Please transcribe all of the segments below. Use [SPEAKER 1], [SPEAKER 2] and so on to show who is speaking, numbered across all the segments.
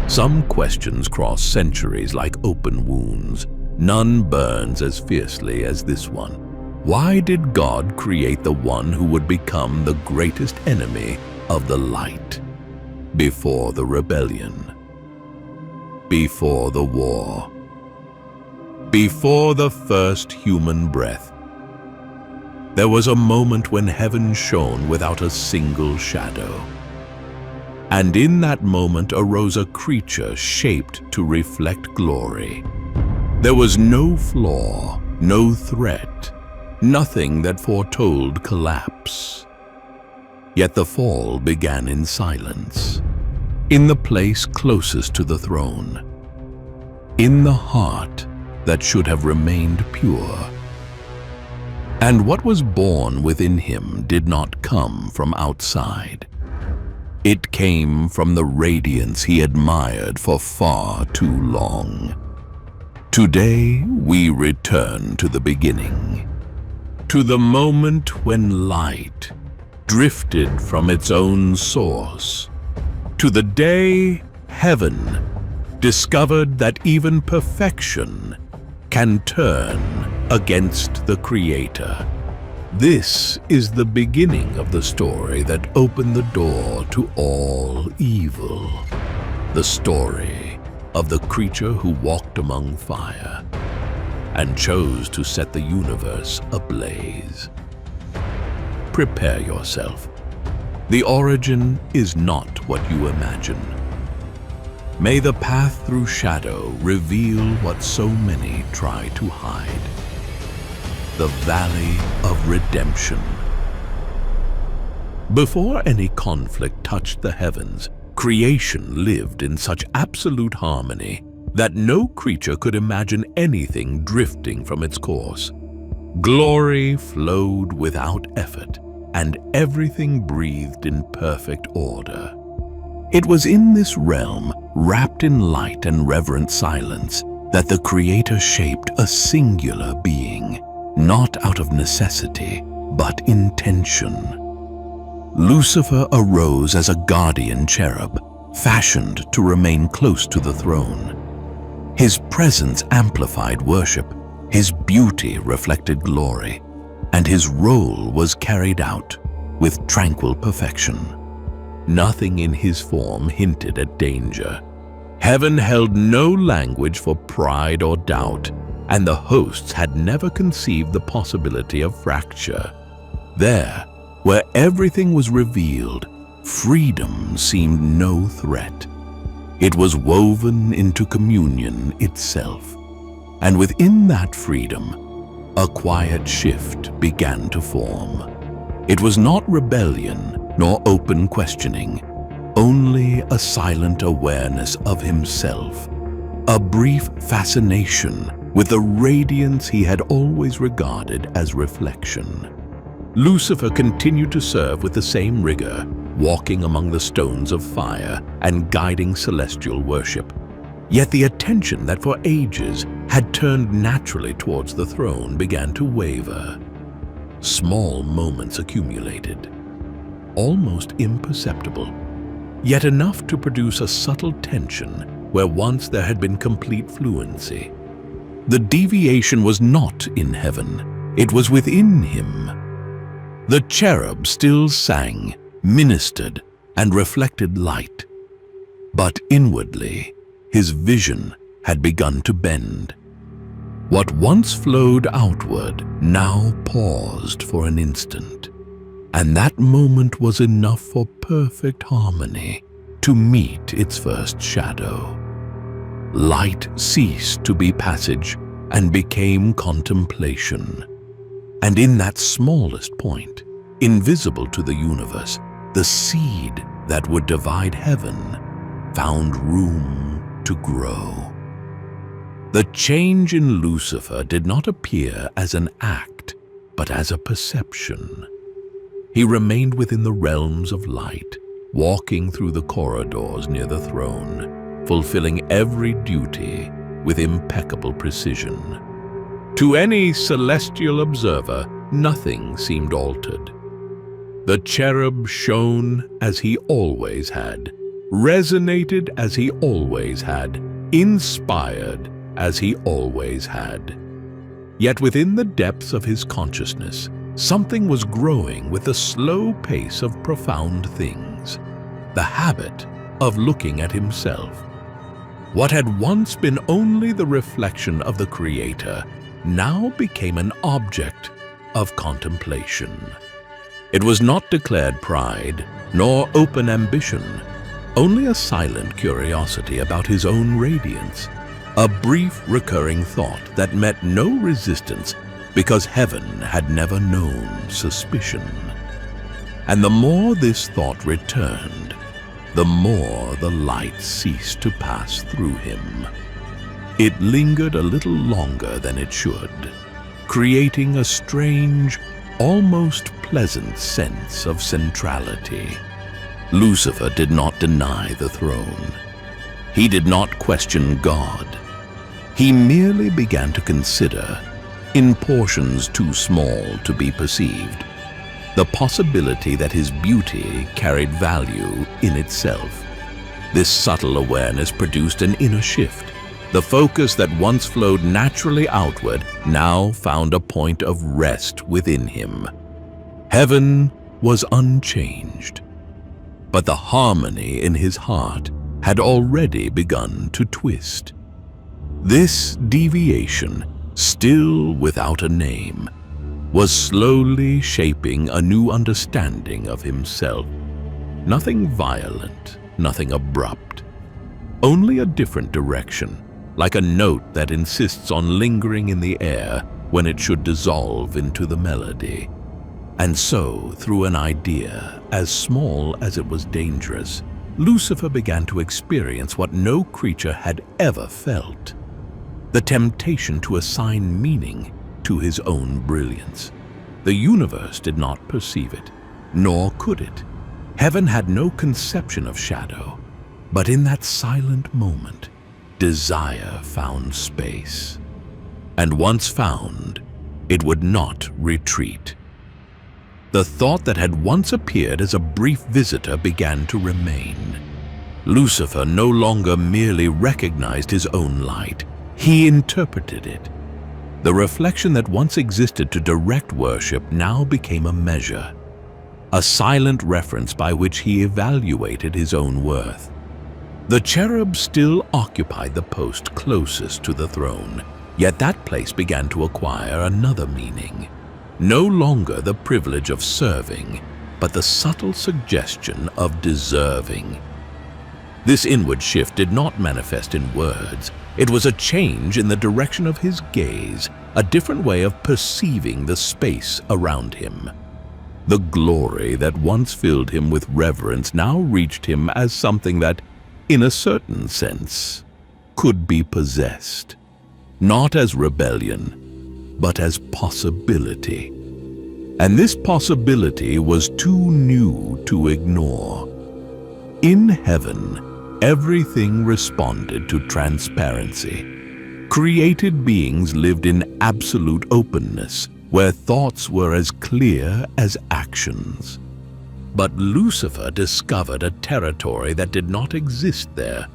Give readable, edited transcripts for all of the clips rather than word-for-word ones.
[SPEAKER 1] Some questions cross centuries like open wounds. None burns as fiercely as this one. Why did God create the one who would become the greatest enemy of the light? Before the rebellion, before the war, before the first human breath, there was a moment when heaven shone without a single shadow. And in that moment arose a creature shaped to reflect glory. There was no flaw, no threat, nothing that foretold collapse. Yet the fall began in silence, in the place closest to the throne, in the heart that should have remained pure. And what was born within him did not come from outside. It came from the radiance he admired for far too long. Today, we return to the beginning, to the moment when light drifted from its own source, to the day heaven discovered that even perfection can turn against the Creator. This is the beginning of the story that opened the door to all evil. The story of the creature who walked among fire and chose to set the universe ablaze. Prepare yourself. The origin is not what you imagine. May the path through shadow reveal what so many try to hide. The Valley of Redemption. Before any conflict touched the heavens, creation lived in such absolute harmony that no creature could imagine anything drifting from its course. Glory flowed without effort, and everything breathed in perfect order. It was in this realm, wrapped in light and reverent silence, that the Creator shaped a singular being, not out of necessity, but intention. Lucifer arose as a guardian cherub, fashioned to remain close to the throne. His presence amplified worship, his beauty reflected glory, and his role was carried out with tranquil perfection. Nothing in his form hinted at danger. Heaven held no language for pride or doubt, and the hosts had never conceived the possibility of fracture. There, where everything was revealed, freedom seemed no threat. It was woven into communion itself. And within that freedom, a quiet shift began to form. It was not rebellion nor open questioning, only a silent awareness of himself, a brief fascination with the radiance he had always regarded as reflection. Lucifer continued to serve with the same rigor, walking among the stones of fire and guiding celestial worship. Yet the attention that for ages had turned naturally towards the throne began to waver. Small moments accumulated, almost imperceptible, yet enough to produce a subtle tension where once there had been complete fluency. The deviation was not in heaven, it was within him. The cherub still sang, ministered, and reflected light. But inwardly, his vision had begun to bend. What once flowed outward now paused for an instant, and that moment was enough for perfect harmony to meet its first shadow. Light ceased to be passage and became contemplation. And in that smallest point, invisible to the universe, the seed that would divide heaven found room to grow. The change in Lucifer did not appear as an act, but as a perception. He remained within the realms of light, walking through the corridors near the throne, fulfilling every duty with impeccable precision. To any celestial observer, nothing seemed altered. The cherub shone as he always had, resonated as he always had, inspired as he always had. Yet within the depths of his consciousness, something was growing with the slow pace of profound things, the habit of looking at himself. What had once been only the reflection of the Creator now became an object of contemplation. It was not declared pride, nor open ambition, only a silent curiosity about his own radiance, a brief recurring thought that met no resistance because heaven had never known suspicion. And the more this thought returned, the more the light ceased to pass through him. It lingered a little longer than it should, creating a strange, almost pleasant sense of centrality. Lucifer did not deny the throne. He did not question God. He merely began to consider, in portions too small to be perceived, the possibility that his beauty carried value in itself. This subtle awareness produced an inner shift. The focus that once flowed naturally outward now found a point of rest within him. Heaven was unchanged, but the harmony in his heart had already begun to twist. This deviation, still without a name, was slowly shaping a new understanding of himself. Nothing violent, nothing abrupt, only a different direction, like a note that insists on lingering in the air when it should dissolve into the melody. And so, through an idea as small as it was dangerous, Lucifer began to experience what no creature had ever felt: the temptation to assign meaning to his own brilliance. The universe did not perceive it, nor could it. Heaven had no conception of shadow, but in that silent moment, desire found space. And once found, it would not retreat. The thought that had once appeared as a brief visitor began to remain. Lucifer no longer merely recognized his own light, he interpreted it. The reflection that once existed to direct worship now became a measure, a silent reference by which he evaluated his own worth. The cherub still occupied the post closest to the throne, yet that place began to acquire another meaning. No longer the privilege of serving, but the subtle suggestion of deserving. This inward shift did not manifest in words. It was a change in the direction of his gaze, a different way of perceiving the space around him. The glory that once filled him with reverence now reached him as something that, in a certain sense, could be possessed, not as rebellion, but as possibility. And this possibility was too new to ignore. In heaven, everything responded to transparency. Created beings lived in absolute openness, where thoughts were as clear as actions. But Lucifer discovered a territory that did not exist there,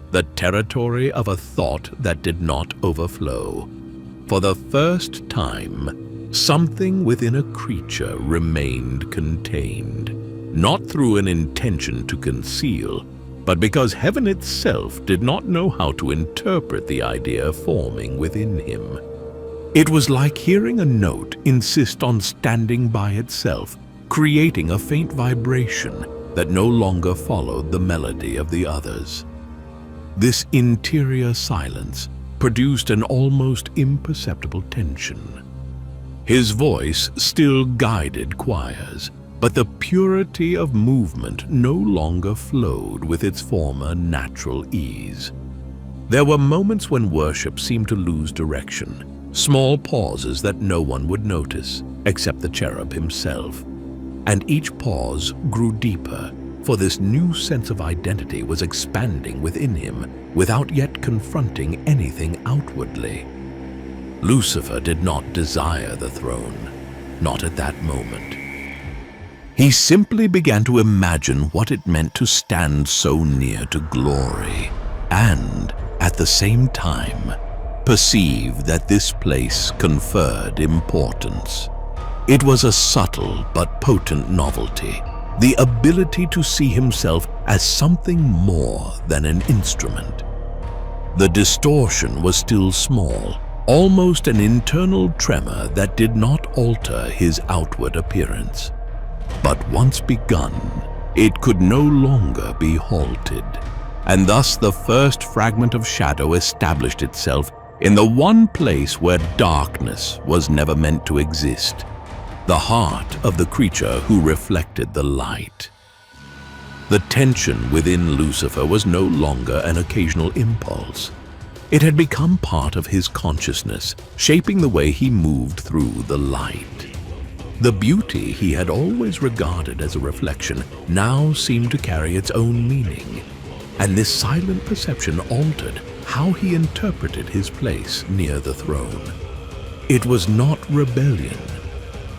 [SPEAKER 1] the territory of a thought that did not overflow. For the first time, something within a creature remained contained, not through an intention to conceal, but because heaven itself did not know how to interpret the idea forming within him. It was like hearing a note insist on standing by itself, creating a faint vibration that no longer followed the melody of the others. This interior silence produced an almost imperceptible tension. His voice still guided choirs, but the purity of movement no longer flowed with its former natural ease. There were moments when worship seemed to lose direction, small pauses that no one would notice, except the cherub himself. And each pause grew deeper, for this new sense of identity was expanding within him without yet confronting anything outwardly. Lucifer did not desire the throne, not at that moment. He simply began to imagine what it meant to stand so near to glory, and, at the same time, perceive that this place conferred importance. It was a subtle but potent novelty, the ability to see himself as something more than an instrument. The distortion was still small, almost an internal tremor that did not alter his outward appearance. But once begun, it could no longer be halted, and thus the first fragment of shadow established itself in the one place where darkness was never meant to exist, the heart of the creature who reflected the light. The tension within Lucifer was no longer an occasional impulse. It had become part of his consciousness, shaping the way he moved through the light. The beauty he had always regarded as a reflection now seemed to carry its own meaning, and this silent perception altered how he interpreted his place near the throne. It was not rebellion,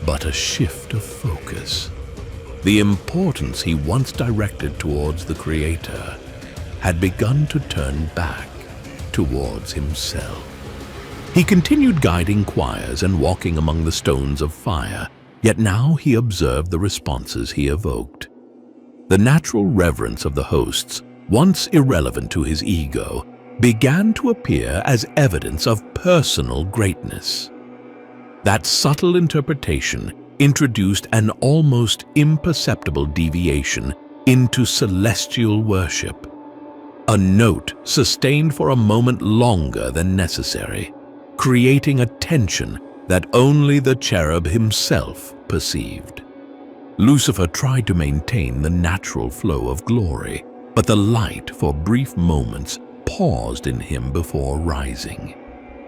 [SPEAKER 1] but a shift of focus. The importance he once directed towards the Creator had begun to turn back towards himself. He continued guiding choirs and walking among the stones of fire, yet now he observed the responses he evoked. The natural reverence of the hosts, once irrelevant to his ego, began to appear as evidence of personal greatness. That subtle interpretation introduced an almost imperceptible deviation into celestial worship, a note sustained for a moment longer than necessary, creating a tension that only the cherub himself perceived. Lucifer tried to maintain the natural flow of glory, but the light for brief moments paused in him before rising.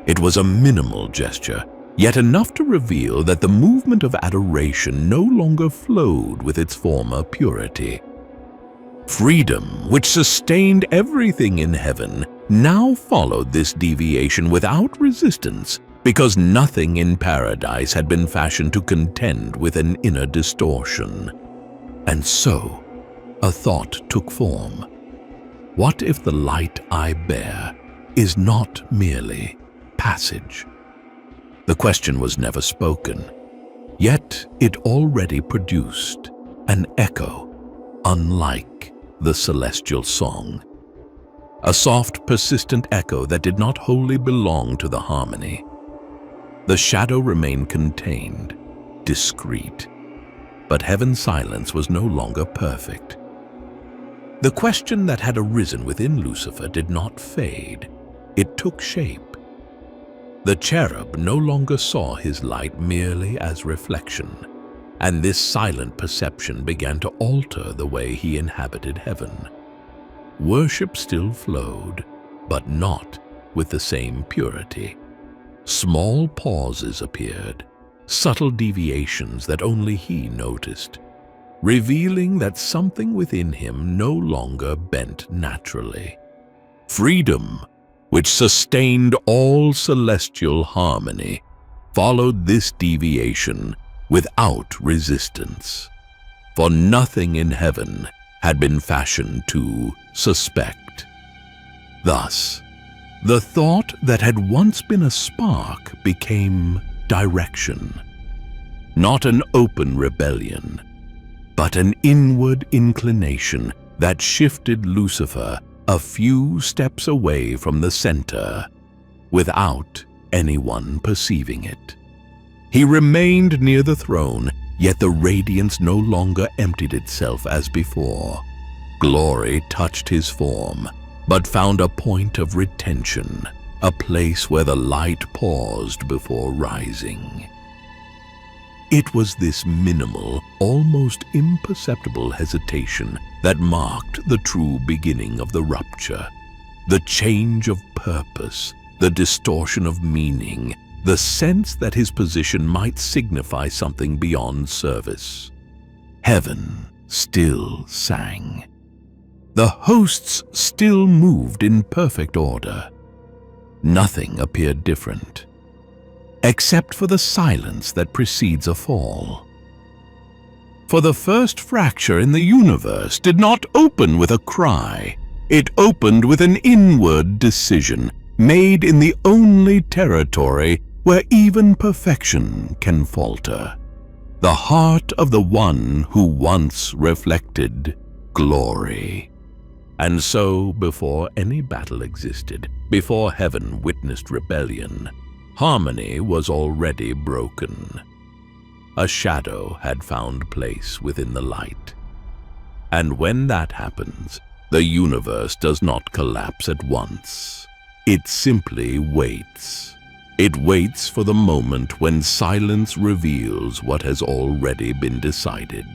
[SPEAKER 1] It was a minimal gesture, yet enough to reveal that the movement of adoration no longer flowed with its former purity. Freedom, which sustained everything in heaven, now followed this deviation without resistance, because nothing in paradise had been fashioned to contend with an inner distortion. And so, a thought took form. What if the light I bear is not merely passage? The question was never spoken, yet it already produced an echo unlike the celestial song. A soft, persistent echo that did not wholly belong to the harmony. The shadow remained contained, discreet, but heaven's silence was no longer perfect. The question that had arisen within Lucifer did not fade. It took shape. The cherub no longer saw his light merely as reflection, and this silent perception began to alter the way he inhabited heaven. Worship still flowed, but not with the same purity. Small pauses appeared, subtle deviations that only he noticed, revealing that something within him no longer bent naturally. Freedom, which sustained all celestial harmony, followed this deviation without resistance. For nothing in heaven had been fashioned to suspect. Thus, the thought that had once been a spark became direction. Not an open rebellion, but an inward inclination that shifted Lucifer a few steps away from the center, without anyone perceiving it. He remained near the throne, yet the radiance no longer emptied itself as before. Glory touched his form, but found a point of retention, a place where the light paused before rising. It was this minimal, almost imperceptible hesitation that marked the true beginning of the rupture. The change of purpose, the distortion of meaning, the sense that his position might signify something beyond service. Heaven still sang. The hosts still moved in perfect order. Nothing appeared different, except for the silence that precedes a fall. For the first fracture in the universe did not open with a cry. It opened with an inward decision made in the only territory where even perfection can falter. The heart of the one who once reflected glory. And so, before any battle existed, before heaven witnessed rebellion, harmony was already broken. A shadow had found place within the light. And when that happens, the universe does not collapse at once. It simply waits. It waits for the moment when silence reveals what has already been decided.